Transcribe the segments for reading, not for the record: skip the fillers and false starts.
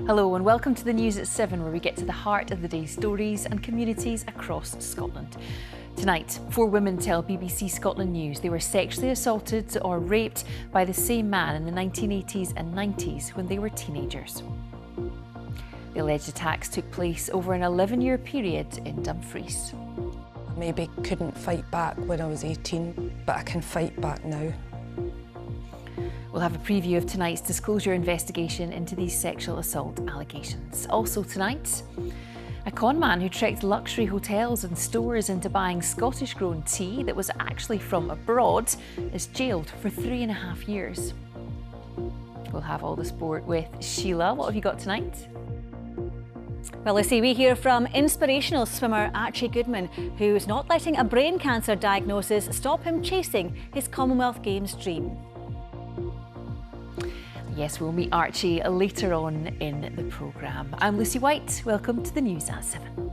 Hello and welcome to the News at 7, where we get to the heart of the day's stories and communities across Scotland. Tonight, 4 women tell BBC Scotland News they were sexually assaulted or raped by the same man in the 1980s and 90s when they were teenagers. The alleged attacks took place over an 11-year period in Dumfries. I maybe couldn't fight back when I was 18, but I can fight back now. We'll have a preview of tonight's disclosure investigation into these sexual assault allegations. Also tonight, a con man who tricked luxury hotels and stores into buying Scottish-grown tea that was actually from abroad is jailed for 3.5 years. We'll have all the sport with Sheila. What have you got tonight? Well, Lucy, we hear from inspirational swimmer Archie Goodman, who's not letting a brain cancer diagnosis stop him chasing his Commonwealth Games dream. Yes, we'll meet Archie later on in the programme. I'm Lucy White. Welcome to the News at 7.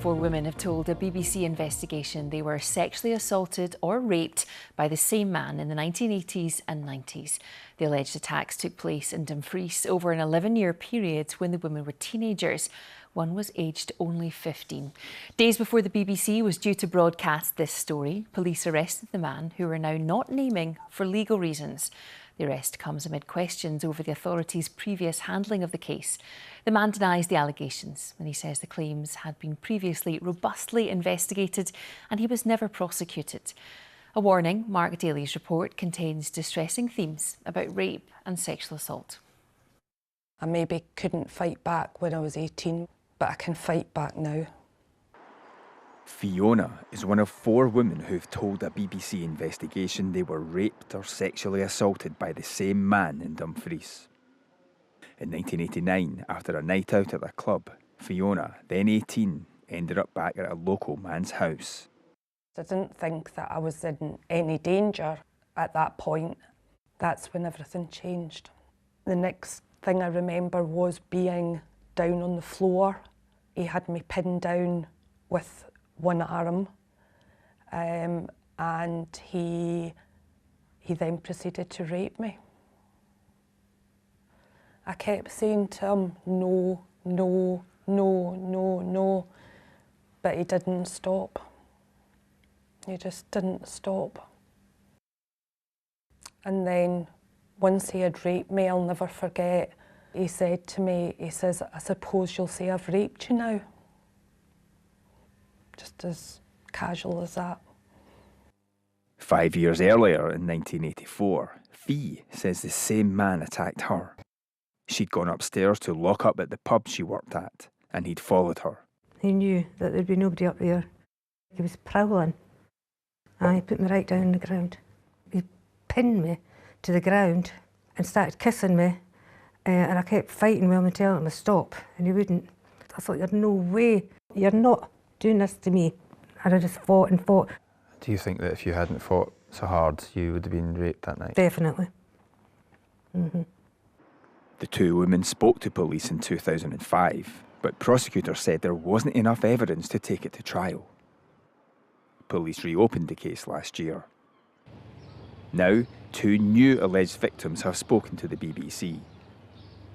Four women have told a BBC investigation they were sexually assaulted or raped by the same man in the 1980s and 90s. The alleged attacks took place in Dumfries over an 11-year period when the women were teenagers. One was aged only 15. Days before the BBC was due to broadcast this story, police arrested the man, who we're now not naming for legal reasons. The arrest comes amid questions over the authorities' previous handling of the case. The man denies the allegations and he says the claims had been previously robustly investigated and he was never prosecuted. A warning: Mark Daly's report contains distressing themes about rape and sexual assault. I maybe couldn't fight back when I was 18, but I can fight back now. Fiona is one of 4 women who've told a BBC investigation they were raped or sexually assaulted by the same man in Dumfries. In 1989, after a night out at a club, Fiona, then 18, ended up back at a local man's house. I didn't think that I was in any danger at that point. That's when everything changed. The next thing I remember was being down on the floor. He had me pinned down with one arm, and he then proceeded to rape me. I kept saying to him, no, no, no, no, no, but he didn't stop. He just didn't stop. And then once he had raped me, I'll never forget, he said to me, he says, "I suppose you'll say I've raped you now." Just as casual as that. 5 years earlier, in 1984, Fee says the same man attacked her. She'd gone upstairs to lock up at the pub she worked at, and he'd followed her. He knew that there'd be nobody up there. He was prowling. And he put me right down on the ground. He pinned me to the ground and started kissing me, and I kept fighting with him and telling him to stop, and he wouldn't. I thought, "There's no way, you're not doing this to me." And I just fought and fought. Do you think that if you hadn't fought so hard, you would have been raped that night? Definitely. The 2 women spoke to police in 2005, but prosecutors said there wasn't enough evidence to take it to trial. Police reopened the case last year. Now, 2 new alleged victims have spoken to the BBC.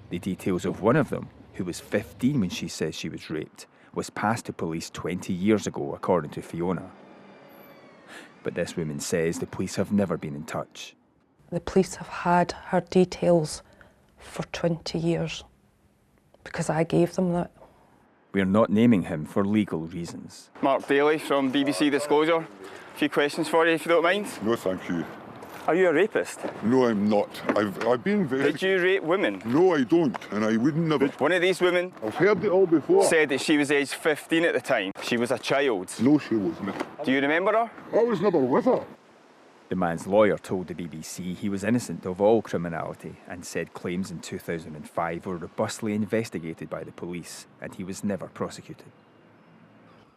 The details of one of them, who was 15 when she says she was raped, was passed to police 20 years ago, according to Fiona. But this woman says the police have never been in touch. The police have had her details for 20 years because I gave them that. We're not naming him for legal reasons. Mark Daly from BBC Disclosure. A few questions for you, if you don't mind. No, thank you. Are you a rapist? No, I'm not. I've been very... Did you rape women? No, I don't, and I would never. One of these women I've heard it all before. said that she was aged 15 at the time. She was a child. No, she wasn't. Do you remember her? I was never with her. The man's lawyer told the BBC he was innocent of all criminality and said claims in 2005 were robustly investigated by the police and he was never prosecuted.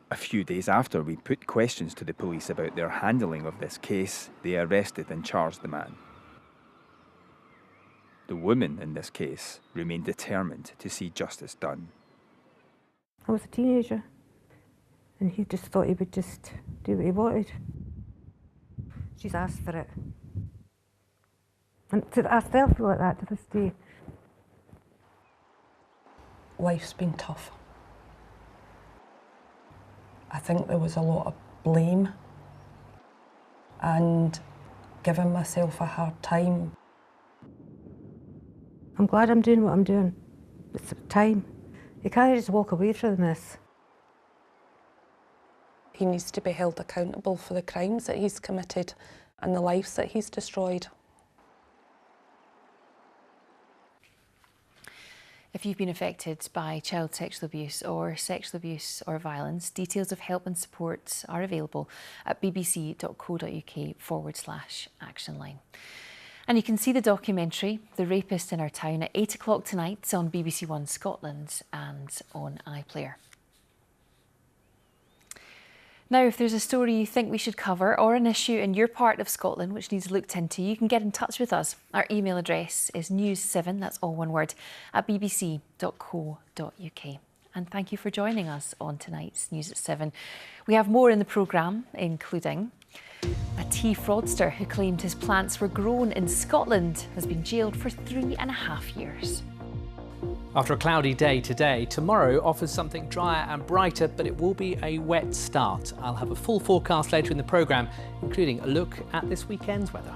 A few days after we put questions to the police about their handling of this case, they arrested and charged the man. The woman, in this case, remained determined to see justice done. I was a teenager, and he just thought he would just do what he wanted. She's asked for it. And I still feel like that to this day. Life's been tough. I think there was a lot of blame and giving myself a hard time. I'm glad I'm doing what I'm doing. It's time. You can't just walk away from this. He needs to be held accountable for the crimes that he's committed and the lives that he's destroyed. If you've been affected by child sexual abuse or violence, details of help and support are available at bbc.co.uk/actionline. And you can see the documentary, The Rapist in Our Town, at 8 o'clock tonight on BBC One Scotland and on iPlayer. Now, if there's a story you think we should cover or an issue in your part of Scotland which needs looked into, you can get in touch with us. Our email address is news7, that's all one word, at bbc.co.uk. And thank you for joining us on tonight's News at 7. We have more in the programme, including a tea fraudster who claimed his plants were grown in Scotland has been jailed for 3.5 years. After a cloudy day today, tomorrow offers something drier and brighter, but it will be a wet start. I'll have a full forecast later in the programme, including a look at this weekend's weather.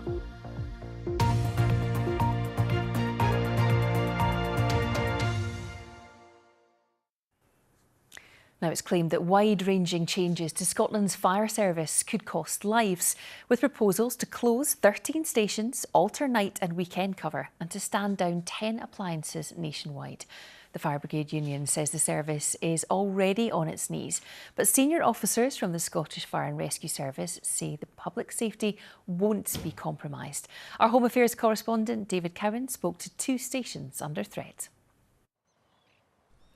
Now, it's claimed that wide-ranging changes to Scotland's fire service could cost lives, with proposals to close 13 stations, alter night and weekend cover, and to stand down 10 appliances nationwide. The Fire Brigade Union says the service is already on its knees, but senior officers from the Scottish Fire and Rescue Service say the public safety won't be compromised. Our Home Affairs correspondent David Cowan spoke to 2 stations under threat.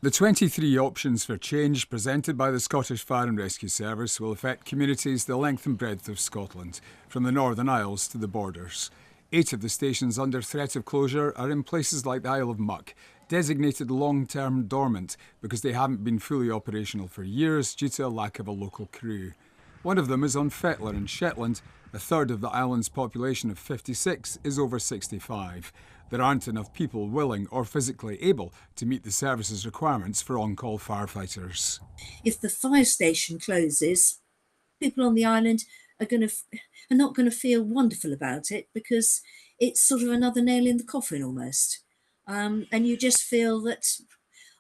The 23 options for change presented by the Scottish Fire and Rescue Service will affect communities the length and breadth of Scotland, from the Northern Isles to the borders. 8 of the stations under threat of closure are in places like the Isle of Muck, designated long-term dormant because they haven't been fully operational for years due to a lack of a local crew. One of them is on Fetlar in Shetland. A third of the island's population of 56 is over 65. There aren't enough people willing or physically able to meet the service's requirements for on-call firefighters. If the fire station closes, people on the island are not going to feel wonderful about it, because it's sort of another nail in the coffin almost. And you just feel that,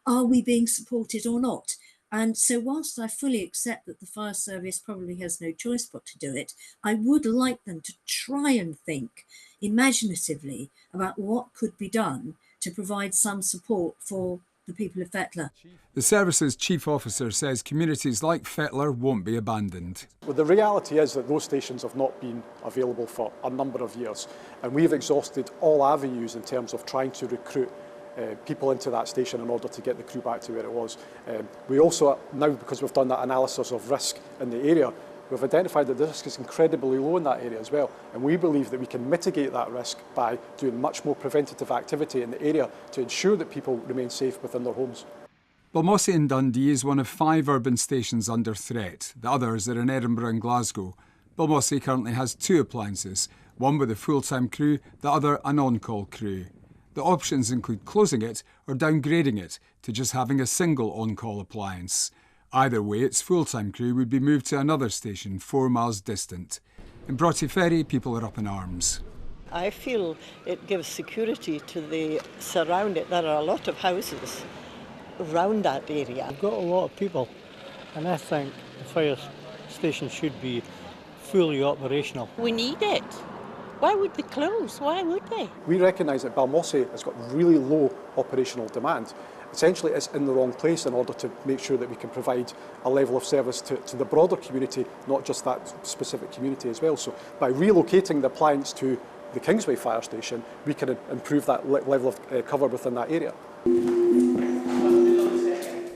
are we being supported or not? And so whilst I fully accept that the fire service probably has no choice but to do it, I would like them to try and think imaginatively about what could be done to provide some support for the people of Fetlar. The service's chief officer says communities like Fetlar won't be abandoned. Well, the reality is that those stations have not been available for a number of years, and we've exhausted all avenues in terms of trying to recruit people into that station in order to get the crew back to where it was. We also, now because we've done that analysis of risk in the area, we've identified that the risk is incredibly low in that area as well, and we believe that we can mitigate that risk by doing much more preventative activity in the area to ensure that people remain safe within their homes. Balmossy in Dundee is one of 5 urban stations under threat. The others are in Edinburgh and Glasgow. Balmossy currently has 2 appliances, one with a full-time crew, the other an on-call crew. The options include closing it or downgrading it to just having a single on-call appliance. Either way, its full-time crew would be moved to another station 4 miles distant. In Broughty Ferry, people are up in arms. I feel it gives security to the surrounding. There are a lot of houses around that area. We've got a lot of people, and I think the fire station should be fully operational. We need it. Why would they close? Why would they? We recognise that Balmossy has got really low operational demand. Essentially, it's in the wrong place in order to make sure that we can provide a level of service to the broader community, not just that specific community as well. So by relocating the appliance to the Kingsway fire station, we can improve that level of cover within that area.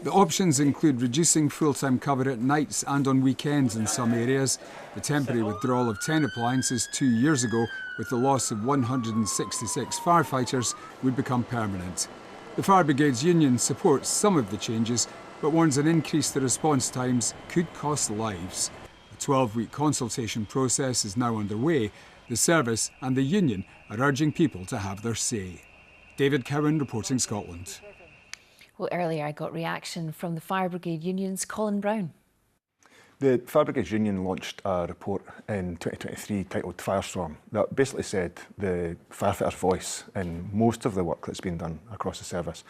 The options include reducing full-time cover at nights and on weekends in some areas. The temporary withdrawal of 10 appliances 2 years ago with the loss of 166 firefighters would become permanent. The Fire Brigades Union supports some of the changes, but warns an increase to response times could cost lives. A 12-week consultation process is now underway. The service and the union are urging people to have their say. David Cowan reporting Scotland. Well, earlier I got reaction from the Fire Brigade Union's Colin Brown. The Fire Brigades Union launched a report in 2023 titled Firestorm that basically said the firefighter's voice in most of the work that's been done across the service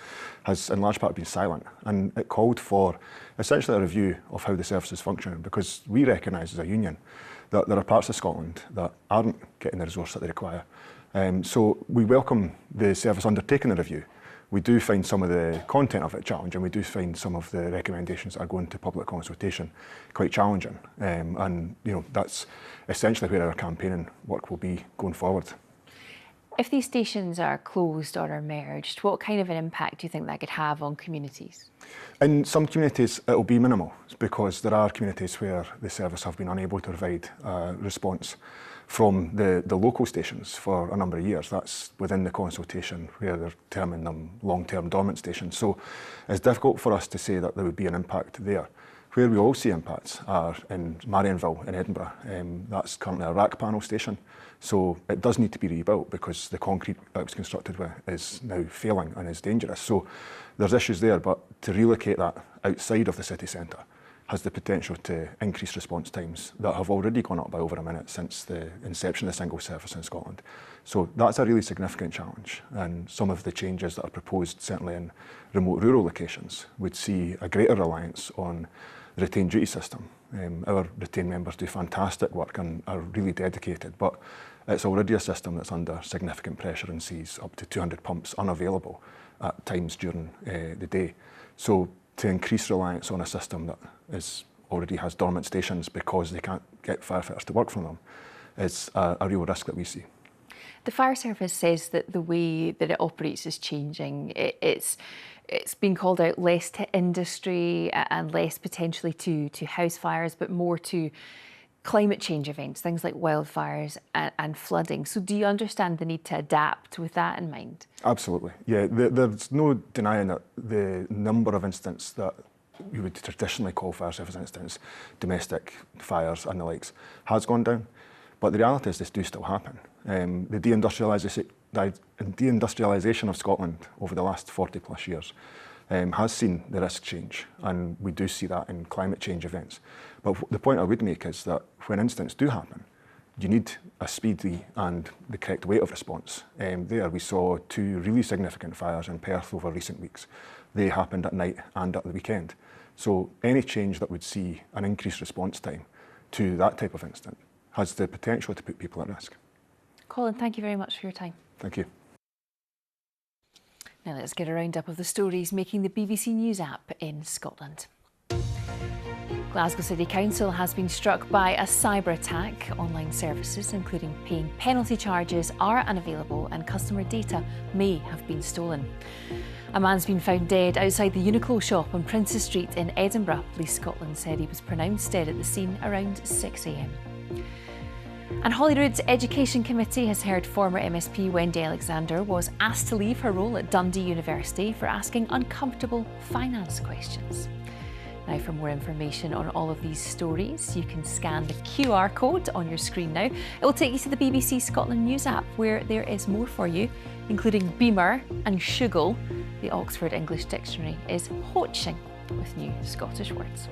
has in large part been silent, and it called for essentially a review of how the service is functioning, because we recognise as a union that there are parts of Scotland that aren't getting the resource that they require. So we welcome the service undertaking the review. We do find some of the content of it challenging. We do find some of the recommendations that are going to public consultation quite challenging. And that's essentially where our campaigning work will be going forward. If these stations are closed or are merged, what kind of an impact do you think that could have on communities? In some communities it will be minimal, because there are communities where the service have been unable to provide a response from the local stations for a number of years. That's within the consultation where they're terming them long-term dormant stations. So it's difficult for us to say that there would be an impact there. Where we all see impacts are in Marianville in Edinburgh. That's currently a rack panel station. So it does need to be rebuilt because the concrete that it was constructed with is now failing and is dangerous. So there's issues there, but to relocate that outside of the city centre has the potential to increase response times that have already gone up by over a minute since the inception of the single service in Scotland. So that's a really significant challenge, and some of the changes that are proposed, certainly in remote rural locations, would see a greater reliance on the retained duty system. Our retained members do fantastic work and are really dedicated, but it's already a system that's under significant pressure and sees up to 200 pumps unavailable at times during the day. So to increase reliance on a system that already has dormant stations because they can't get firefighters to work from them is a real risk that we see. The fire service says that the way that it operates is changing. It's been called out less to industry and less potentially to house fires, but more to climate change events, things like wildfires and flooding. So do you understand the need to adapt with that in mind? Absolutely. Yeah, there's no denying that the number of incidents that we would traditionally call fire service incidents, domestic fires and the likes, has gone down. But the reality is this do still happen. The deindustrialisation of Scotland over the last 40 plus years has seen the risk change, and we do see that in climate change events. But the point I would make is that when incidents do happen, you need a speedy and the correct weight of response. There we saw 2 really significant fires in Perth over recent weeks. They happened at night and at the weekend. So any change that would see an increased response time to that type of incident has the potential to put people at risk. Colin, thank you very much for your time. Thank you. Now let's get a roundup of the stories making the BBC News app in Scotland. Glasgow City Council has been struck by a cyber attack. Online services, including paying penalty charges, are unavailable and customer data may have been stolen. A man's been found dead outside the Uniqlo shop on Princes Street in Edinburgh. Police Scotland said he was pronounced dead at the scene around 6 a.m. And Holyrood's Education Committee has heard former MSP Wendy Alexander was asked to leave her role at Dundee University for asking uncomfortable finance questions. Now, for more information on all of these stories, you can scan the QR code on your screen now. It will take you to the BBC Scotland News app, where there is more for you, including beamer and shugle. The Oxford English Dictionary is hoaching with new Scottish words.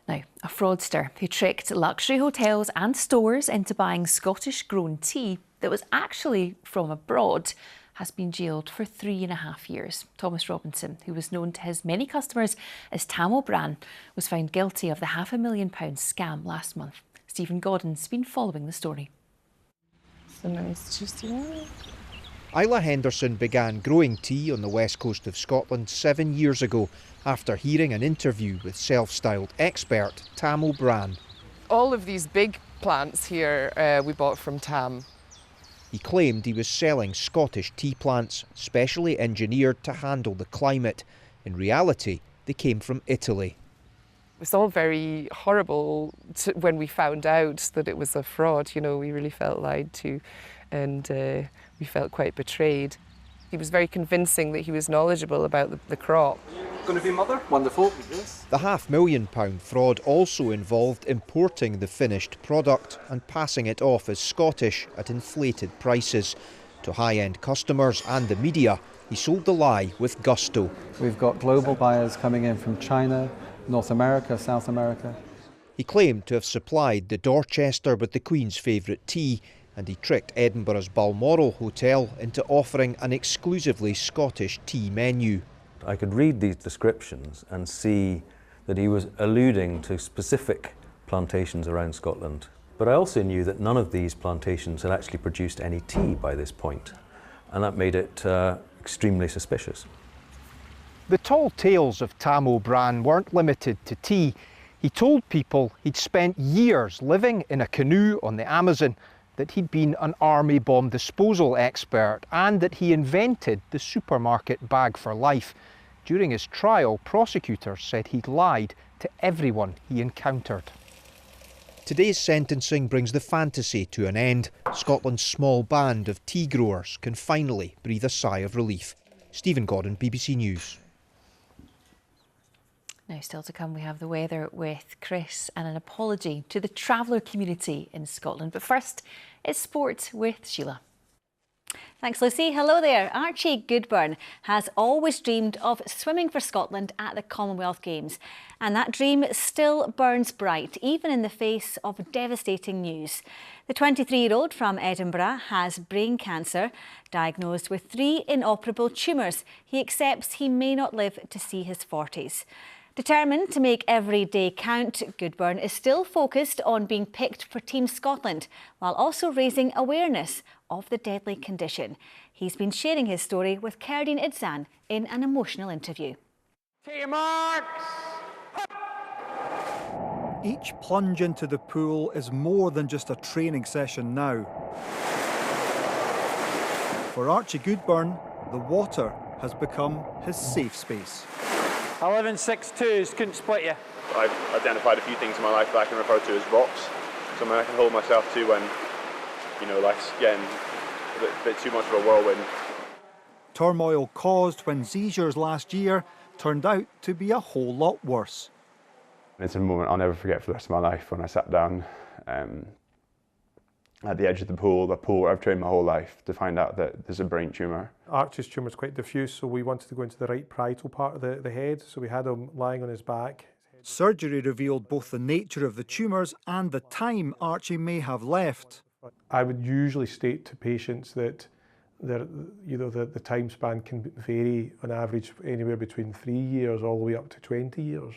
Now, a fraudster who tricked luxury hotels and stores into buying Scottish-grown tea that was actually from abroad has been jailed for 3.5 years. Thomas Robinson, who was known to his many customers as Tam O'Bran, was found guilty of the £500,000 scam last month. Stephen Godden's been following the story. So nice to see you. Isla Henderson began growing tea on the west coast of Scotland 7 years ago after hearing an interview with self-styled expert Tam O'Bran. All of these big plants here we bought from Tam. He claimed he was selling Scottish tea plants, specially engineered to handle the climate. In reality, they came from Italy. It was all very horrible when we found out that it was a fraud. You know, we really felt lied to, and we felt quite betrayed. He was very convincing that he was knowledgeable about the crop. Going to be mother? Wonderful. The £500,000 fraud also involved importing the finished product and passing it off as Scottish at inflated prices. To high-end customers and the media, he sold the lie with gusto. We've got global buyers coming in from China, North America, South America. He claimed to have supplied the Dorchester with the Queen's favourite tea, and he tricked Edinburgh's Balmoral Hotel into offering an exclusively Scottish tea menu. I could read these descriptions and see that he was alluding to specific plantations around Scotland. But I also knew that none of these plantations had actually produced any tea by this point, and that made it extremely suspicious. The tall tales of Tam O'Brien weren't limited to tea. He told people he'd spent years living in a canoe on the Amazon, that he'd been an army bomb disposal expert, and that he invented the supermarket bag for life. During his trial, prosecutors said he'd lied to everyone he encountered. Today's sentencing brings the fantasy to an end. Scotland's small band of tea growers can finally breathe a sigh of relief. Stephen Godden, BBC News. Now, still to come, we have the weather with Chris and an apology to the traveller community in Scotland. But first, it's sport with Sheila. Thanks, Lucy. Hello there. Archie Goodburn has always dreamed of swimming for Scotland at the Commonwealth Games. And that dream still burns bright, even in the face of devastating news. The 23-year-old from Edinburgh has brain cancer, diagnosed with 3 inoperable tumours. He accepts he may not live to see his 40s. Determined to make every day count, Goodburn is still focused on being picked for Team Scotland, while also raising awareness of the deadly condition. He's been sharing his story with Kerdine Idzan in an emotional interview. Team marks! Each plunge into the pool is more than just a training session now. For Archie Goodburn, the water has become his safe space. 11.62s, couldn't split you. I've identified a few things in my life that I can refer to as rocks. Something I can hold myself to when, you know, life's getting a bit too much of a whirlwind. Turmoil caused when seizures last year turned out to be a whole lot worse. It's a moment I'll never forget for the rest of my life when I sat down at the edge of the pool where I've trained my whole life, to find out that there's a brain tumour. Archie's tumour is quite diffuse, so we wanted to go into the right parietal part of the head, so we had him lying on his back. Surgery revealed both the nature of the tumours and the time Archie may have left. I would usually state to patients that the time span can vary on average anywhere between 3 years all the way up to 20 years.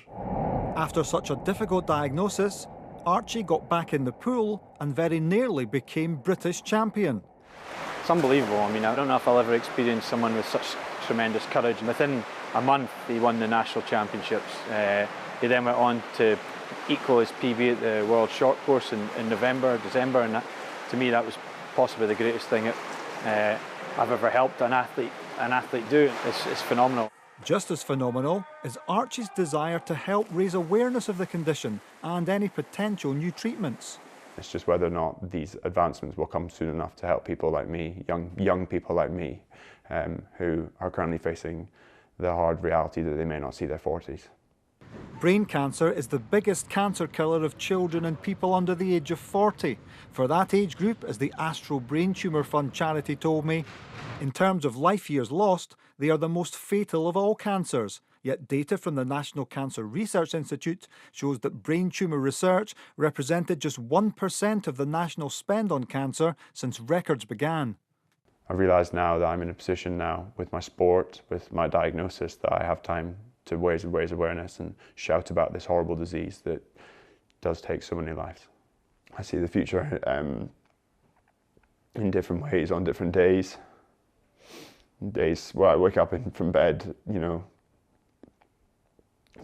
After such a difficult diagnosis, Archie got back in the pool and very nearly became British champion. It's unbelievable. I mean, I don't know if I'll ever experience someone with such tremendous courage. Within a month, he won the national championships. He then went on to equal his PB at the World Short Course in December, and to me that was possibly the greatest thing I've ever helped an athlete do. It's phenomenal. Just as phenomenal is Archie's desire to help raise awareness of the condition and any potential new treatments. It's just whether or not these advancements will come soon enough to help people like me, young people like me, who are currently facing the hard reality that they may not see their 40s. Brain cancer is the biggest cancer killer of children and people under the age of 40. For that age group, as the Astro Brain Tumour Fund charity told me, in terms of life years lost, they are the most fatal of all cancers. Yet data from the National Cancer Research Institute shows that brain tumour research represented just 1% of the national spend on cancer since records began. I realise now that I'm in a position now with my sport, with my diagnosis, that I have time to raise awareness and shout about this horrible disease that does take so many lives. I see the future in different ways on different days. Days where I wake up from bed, you know,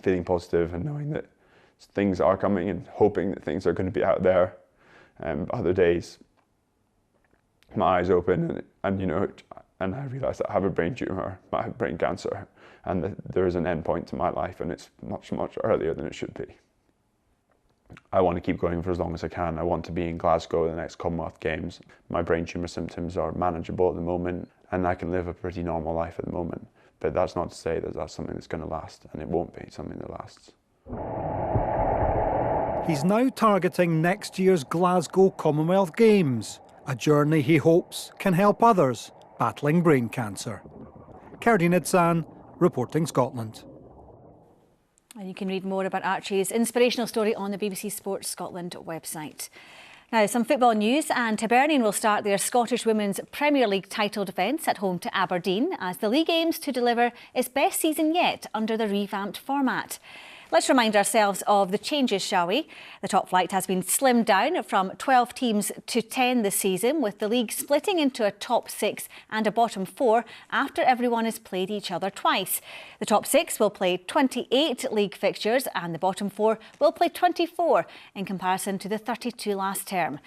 feeling positive and knowing that things are coming and hoping that things are going to be out there. Other days, my eyes open and I realised that I have a brain tumour, I have brain cancer, and that there is an end point to my life, and it's much, much earlier than it should be. I want to keep going for as long as I can. I want to be in Glasgow at the next Commonwealth Games. My brain tumour symptoms are manageable at the moment, and I can live a pretty normal life at the moment. But that's not to say that that's something that's going to last, and it won't be something that lasts. He's now targeting next year's Glasgow Commonwealth Games, a journey he hopes can help others battling brain cancer. Kerdy Nidsan, reporting Scotland. And you can read more about Archie's inspirational story on the BBC Sports Scotland website. Now, some football news, and Hibernian will start their Scottish Women's Premier League title defence at home to Aberdeen as the league aims to deliver its best season yet under the revamped format. Let's remind ourselves of the changes, shall we? The top flight has been slimmed down from 12 teams to 10 this season, with the league splitting into a top 6 and a bottom 4 after everyone has played each other twice. The top 6 will play 28 league fixtures and the bottom 4 will play 24 in comparison to the 32 last term.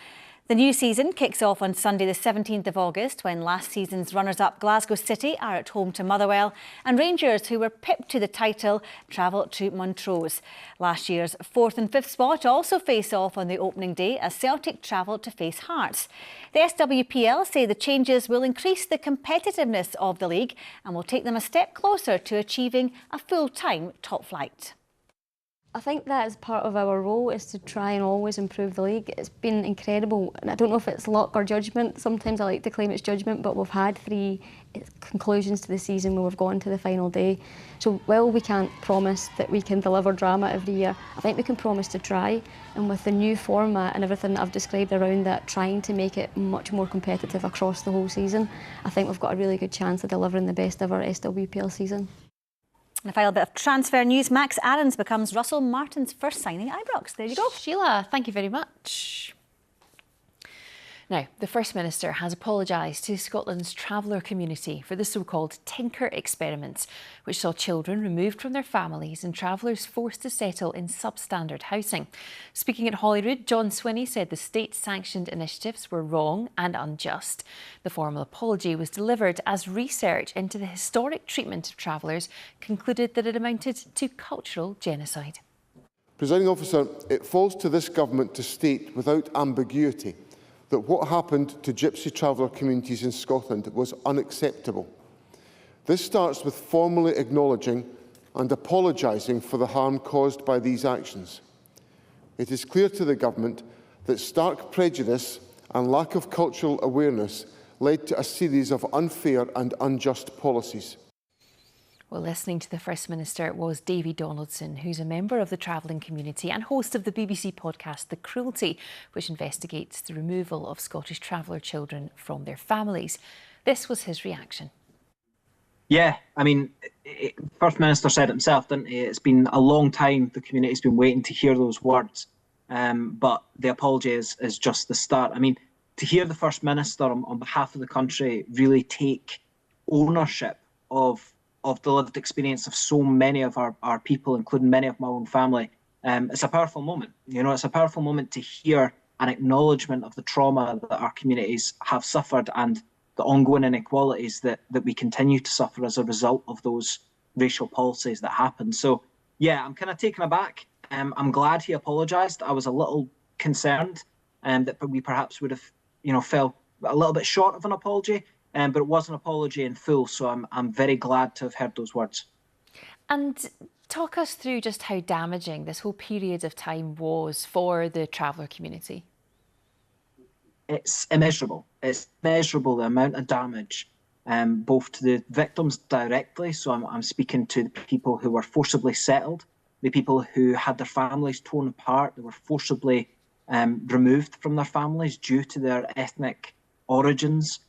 The new season kicks off on Sunday the 17th of August when last season's runners-up Glasgow City are at home to Motherwell and Rangers, who were pipped to the title, travel to Montrose. Last year's 4th and 5th spot also face off on the opening day as Celtic travel to face Hearts. The SWPL say the changes will increase the competitiveness of the league and will take them a step closer to achieving a full-time top flight. I think that is part of our role, is to try and always improve the league. It's been incredible, and I don't know if it's luck or judgment. Sometimes I like to claim it's judgment, but we've had 3 conclusions to the season where we've gone to the final day. So while we can't promise that we can deliver drama every year, I think we can promise to try. And with the new format and everything that I've described around that, trying to make it much more competitive across the whole season, I think we've got a really good chance of delivering the best ever SWPL season. And a final bit of transfer news. Max Aarons becomes Russell Martin's first signing at Ibrox. There you go. Sheila, thank you very much. Now, the First Minister has apologised to Scotland's traveller community for the so-called Tinker experiments, which saw children removed from their families and travellers forced to settle in substandard housing. Speaking at Holyrood, John Swinney said the state-sanctioned initiatives were wrong and unjust. The formal apology was delivered as research into the historic treatment of travellers concluded that it amounted to cultural genocide. Presiding Officer, it falls to this government to state without ambiguity that what happened to Gypsy traveller communities in Scotland was unacceptable. This starts with formally acknowledging and apologising for the harm caused by these actions. It is clear to the government that stark prejudice and lack of cultural awareness led to a series of unfair and unjust policies. Well, listening to the First Minister was Davy Donaldson, who's a member of the travelling community and host of the BBC podcast The Cruelty, which investigates the removal of Scottish traveller children from their families. This was his reaction. Yeah, I mean, First Minister said it himself, didn't he? It's been a long time the community's been waiting to hear those words, but the apology is just the start. I mean, to hear the First Minister on behalf of the country really take ownership of the lived experience of so many of our people, including many of my own family, it's a powerful moment. You know, it's a powerful moment to hear an acknowledgement of the trauma that our communities have suffered and the ongoing inequalities that we continue to suffer as a result of those racial policies that happened. So, yeah, I'm kind of taken aback. I'm glad he apologised. I was a little concerned that we perhaps would have, fell a little bit short of an apology. But it was an apology in full, so I'm very glad to have heard those words. And talk us through just how damaging this whole period of time was for the traveller community. It's immeasurable. It's measurable, the amount of damage, both to the victims directly, so I'm speaking to the people who were forcibly settled, the people who had their families torn apart, they were forcibly removed from their families due to their ethnic origins.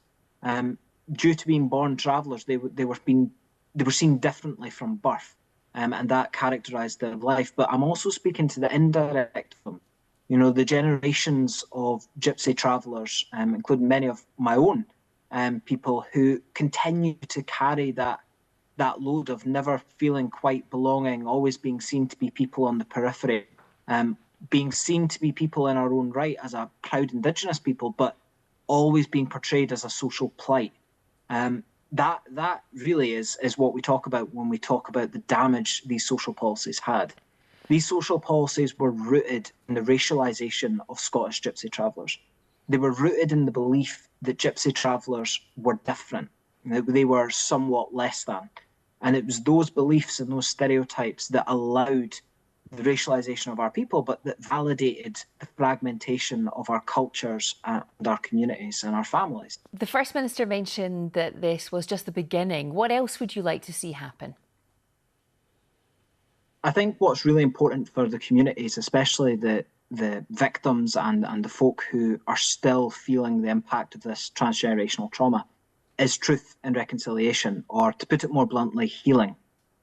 Due to being born travellers, they were seen differently from birth, and that characterised their life. But I'm also speaking to the indirect of them, the generations of Gypsy travellers, including many of my own people who continue to carry that load of never feeling quite belonging, always being seen to be people on the periphery, being seen to be people in our own right as a proud Indigenous people, but always being portrayed as a social plight. That really is what we talk about when we talk about the damage these social policies had. These social policies were rooted in the racialisation of Scottish gypsy travellers. They were rooted in the belief that gypsy travellers were different, that they were somewhat less than. And it was those beliefs and those stereotypes that allowed the racialisation of our people, but that validated the fragmentation of our cultures and our communities and our families. The First Minister mentioned that this was just the beginning. What else would you like to see happen? I think what's really important for the communities, especially the victims and the folk who are still feeling the impact of this transgenerational trauma, is truth and reconciliation, or to put it more bluntly, healing.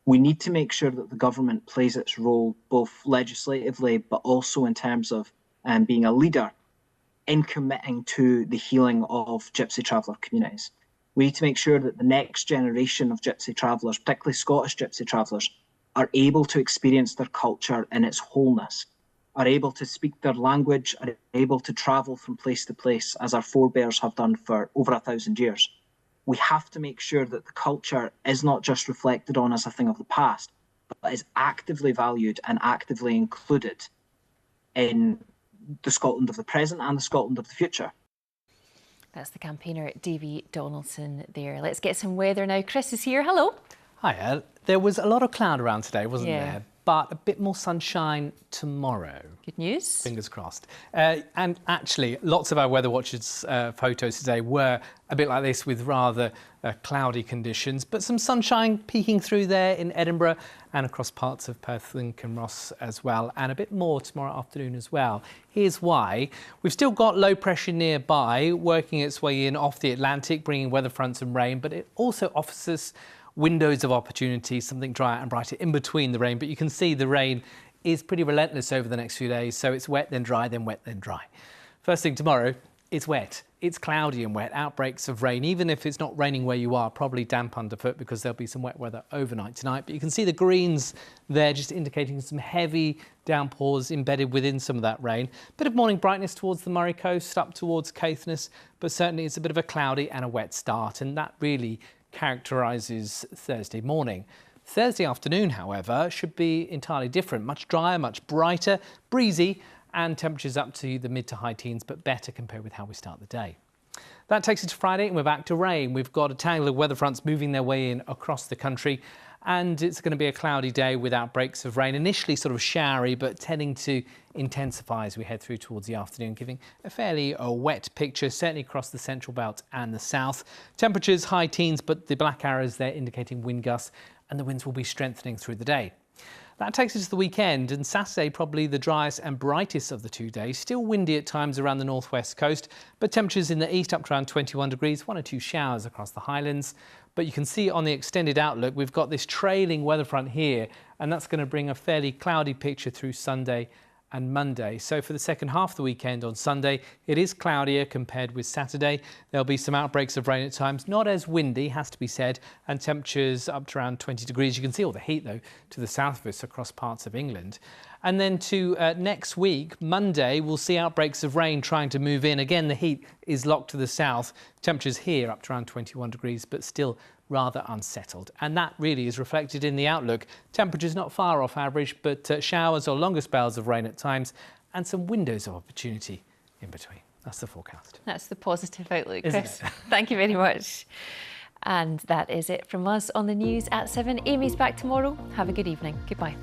We need to make sure that the government plays its role both legislatively but also in terms of being a leader in committing to the healing of gypsy traveller communities. We need to make sure that the next generation of gypsy travellers, particularly Scottish gypsy travellers, are able to experience their culture in its wholeness, are able to speak their language, are able to travel from place to place as our forebears have done for over 1,000 years. We have to make sure that the culture is not just reflected on as a thing of the past, but is actively valued and actively included in the Scotland of the present and the Scotland of the future. That's the campaigner Davy Donaldson there. Let's get some weather now. Chris is here. Hello. Hiya. There was a lot of cloud around today, wasn't there? But a bit more sunshine tomorrow. Good news. Fingers crossed. And actually, lots of our Weather Watchers photos today were a bit like this, with rather cloudy conditions, but some sunshine peeking through there in Edinburgh and across parts of Perth and Kinross as well, and a bit more tomorrow afternoon as well. Here's why. We've still got low pressure nearby, working its way in off the Atlantic, bringing weather fronts and rain, but it also offers us windows of opportunity, something drier and brighter in between the rain. But you can see the rain is pretty relentless over the next few days, so it's wet, then dry, then wet, then dry. First thing tomorrow, it's wet. It's cloudy and wet, outbreaks of rain. Even if it's not raining where you are, probably damp underfoot because there'll be some wet weather overnight tonight. But you can see the greens there just indicating some heavy downpours embedded within some of that rain. Bit of morning brightness towards the Murray coast, up towards Caithness, but certainly it's a bit of a cloudy and a wet start, and that really characterises Thursday morning. Thursday afternoon, however, should be entirely different. Much drier, much brighter, breezy, and temperatures up to the mid to high teens, but better compared with how we start the day. That takes us to Friday, and we're back to rain. We've got a tangle of weather fronts moving their way in across the country, and it's going to be a cloudy day with outbreaks of rain. Initially sort of showery, but tending to intensify as we head through towards the afternoon, giving a fairly wet picture, certainly across the central belt and the south. Temperatures high teens, but the black arrows there indicating wind gusts, and the winds will be strengthening through the day. That takes us to the weekend, and Saturday probably the driest and brightest of the 2 days. Still windy at times around the northwest coast, but temperatures in the east up to around 21 degrees, 1 or 2 showers across the highlands. But you can see on the extended outlook, we've got this trailing weather front here, and that's going to bring a fairly cloudy picture through Sunday and Monday. So for the second half of the weekend on Sunday, it is cloudier compared with Saturday. There'll be some outbreaks of rain at times, not as windy, has to be said, and temperatures up to around 20 degrees. You can see all the heat, though, to the south of us across parts of England. And then to next week, Monday, we'll see outbreaks of rain trying to move in. Again, the heat is locked to the south. Temperatures here up to around 21 degrees, but still rather unsettled. And that really is reflected in the outlook. Temperatures not far off average, but showers or longer spells of rain at times, and some windows of opportunity in between. That's the forecast. That's the positive outlook, Chris. Thank you very much. And that is it from us on the news at 7. Amy's back tomorrow. Have a good evening. Goodbye.